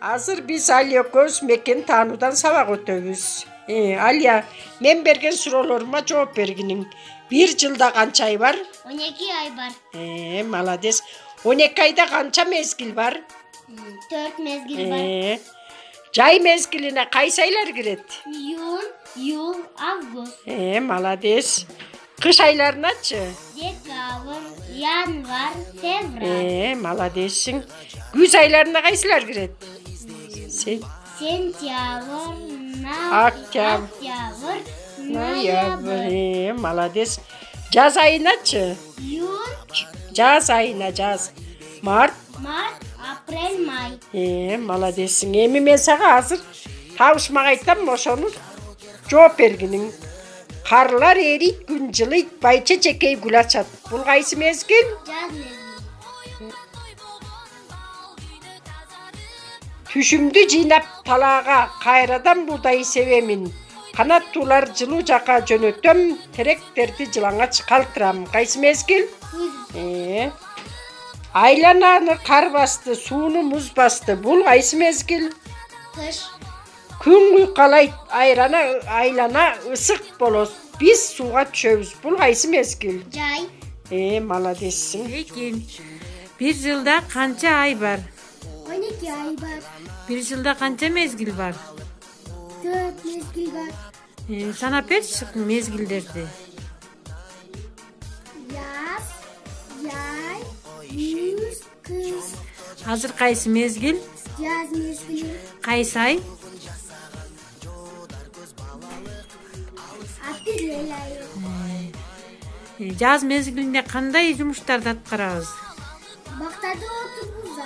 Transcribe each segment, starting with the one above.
Азыр биз Алия көз мекен таануудан сабак өтөбүз. Алия, мен берген суроолорума жооп бергиниң. Bir жылда канча ай бар? 12 ay var. Malades. 12 ayda kança mezgil var? 4 mezgil var. Jay mezgiline kaysi aylar giret? Yul, Ağustos. Malades. Kış aylarınaçı? Dekabr, yanvar, fevral. Maladesin. Güz aylarına kaysiler giret? Sentyabr, Oktyabr, noyabr. Malades. Jaz ayınaçı? Yul. Jaz ayına jaz. Mart, Aprel, may. Maladesin. Emi men sağa hazır tavuşmak aytam oşonu жооп бергиниң. Karlar erit, gün жылыйт, байча чекей гүл ачат. Бул кайсы мезгил? Jaz mezgili. Түшүмдү жыйнап талаага, кайрадан будай себемин. Канаттуулар жылуу жака жөнөтөм, теректерди жылаңач калтырам. Кайсы мезгил? Айлананы кар басты, сууну муз басты. Бул кайсы мезгил? Kış. Күн куйкалайт, айлана ысык болот. Биз сууга түшөбүз. Бул кайсы мезгил? Jay. Маладессиң. Ekin. Bir жылда kança ay var? 12 ay var. Bir жылда kança mezgil var? 4 mezgil var. Sana beş mezgillerdi. Yaz, yay, güz, kış. Hazır kaysı mezgil? Jaz mezgili. Kaysı ay? Aprel ayı. Jaz mezgilinde kanday jumuştardı atkarabız? Baktada oturubuz,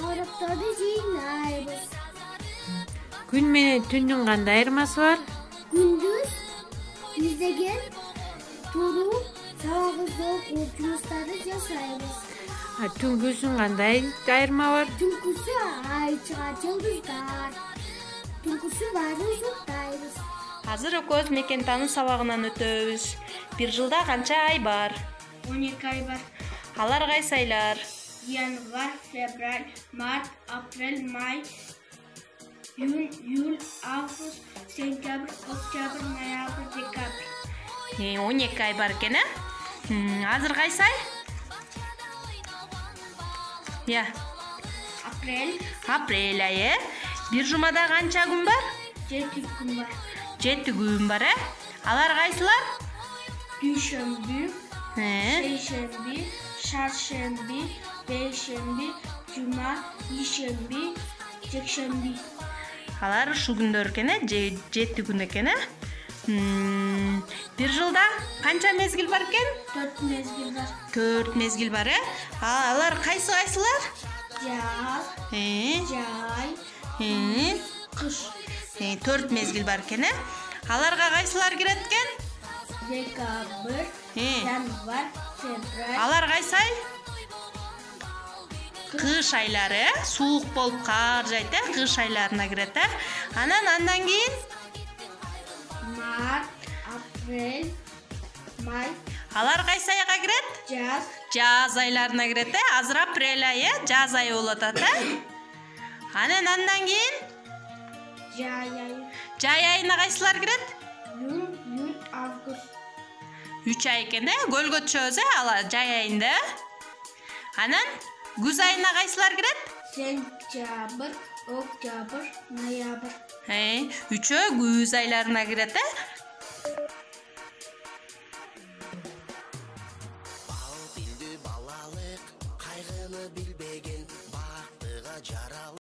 ağırıptарды жыйнайбыз. Gün menen түндүн кандай айырмасы бар? Gündüz yüzdegen turup sabahımızda okup жұмыстарды жасайбыз. Түнгүсүн кандай айырма бар? Түнкүсү ай чыгат, жылдыздар. Түнкүсү баарын уктайбыз. Азыр көз мекен таануу сабагынан өтөбүз. Bir жылда канча ай бар? 12 ay var. Алар кайсы айлар? Yanvar, fevral, mart, aprel, may, yul, ağustos, sentyabr, oktyabr, noyabr, dekabr. 12 ай бар экен, Азыр кайсы ай? Апрель айы. Bir жумада канча күн бар? 7 gün var. 7 күн бар, Алар кайсылар? Düşenbi, seyşembi, çarşembi, beyşembi, cuma, yişembi, jekşembi. Алар ушул күндөр экен, 7 күн экен. Bir жылда канча мезгил бар экен? 4 mezgil var. 4 мезгил бар, Алар кайсылар? Yaz, jay, kış. 4 мезгил бар экен. Аларга кайсылар кирет экен? Dekabr, yanvar, fevral. Алар кайсы ай? Кыш айлары, суук болуп кар жайт, кыш айларына кирет. Андан кийин Mart, aprel, may. алар кайсы айга кирет? Jaz, Жаз айларына кирет. Азыр апрель айы, жаз айы болот ата. Андан кийин jay ayı. Жай айына кайсылар кирет? Yul, Ağustos. 3 ай экен, көлгө түшөбүз, алар жай айында. Анан күз айына кайсылар кирет? Sentyabr, oktyabr, noyabr. 3-өө күз айларына кирет.